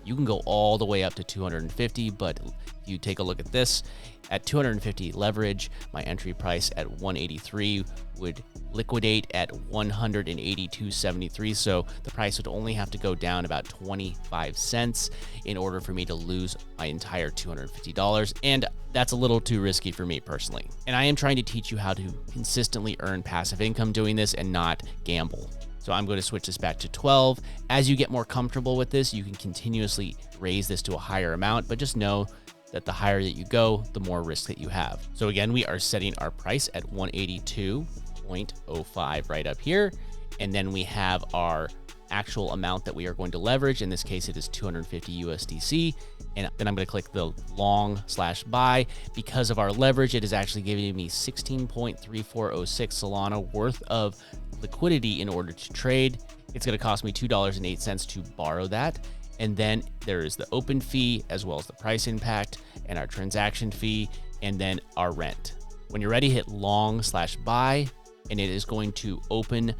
You can go all the way up to 250, but if you take a look at this, at 250 leverage, my entry price at 183 would liquidate at 182.73. So the price would only have to go down about 25 cents in order for me to lose my entire $250. And that's a little too risky for me personally. And I am trying to teach you how to consistently earn passive income doing this and not gamble. So I'm going to switch this back to 12. As you get more comfortable with this, you can continuously raise this to a higher amount, but just know that the higher that you go, the more risk that you have. So again, we are setting our price at 182.05 right up here. And then we have our actual amount that we are going to leverage. In this case, it is 250 USDC. And then I'm going to click the long/buy. Because of our leverage, it is actually giving me 16.3406 Solana worth of liquidity in order to trade. It's going to cost me $2.08 to borrow that. And then there is the open fee as well as the price impact and our transaction fee and then our rent. When you're ready, hit long/buy and it is going to open an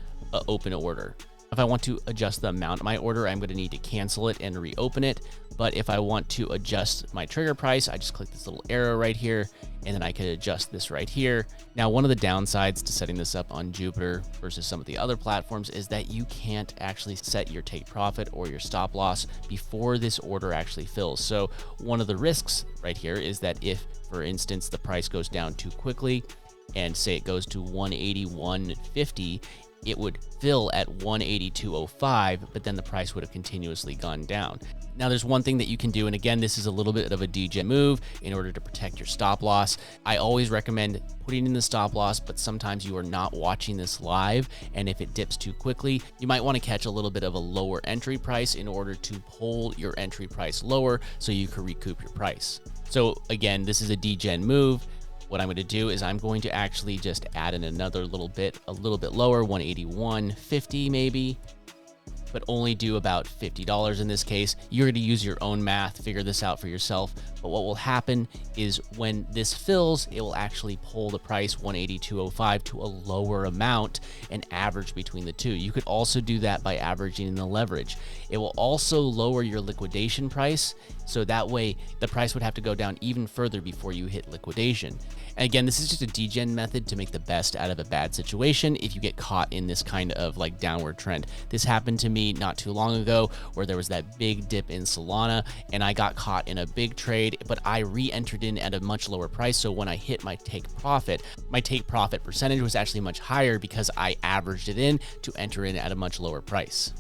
open order. If I want to adjust the amount of my order, I'm going to need to cancel it and reopen it. But if I want to adjust my trigger price, I just click this little arrow right here, and then I could adjust this right here. Now, one of the downsides to setting this up on Jupiter versus some of the other platforms is that you can't actually set your take profit or your stop loss before this order actually fills. So one of the risks right here is that if, for instance, the price goes down too quickly and say it goes to 181.50, it would fill at 182.05, but then the price would have continuously gone down. Now, there's one thing that you can do, and again, this is a little bit of a degen move in order to protect your stop loss. I always recommend putting in the stop loss, but sometimes you are not watching this live, and if it dips too quickly, you might want to catch a little bit of a lower entry price in order to pull your entry price lower so you can recoup your price. So again, this is a degen move. What I'm going to do is I'm going to actually just add in another little bit, a little bit lower, 181.50 maybe, but only do about $50 in this case. You're going to use your own math, figure this out for yourself. But what will happen is when this fills, it will actually pull the price 182.05 to a lower amount and average between the two. You could also do that by averaging in the leverage. It will also lower your liquidation price. So that way the price would have to go down even further before you hit liquidation. And again, this is just a degen method to make the best out of a bad situation if you get caught in this kind of like downward trend. This happened to me not too long ago where there was that big dip in Solana and I got caught in a big trade, but I re-entered in at a much lower price. So when I hit my take profit percentage was actually much higher because I averaged it in to enter in at a much lower price.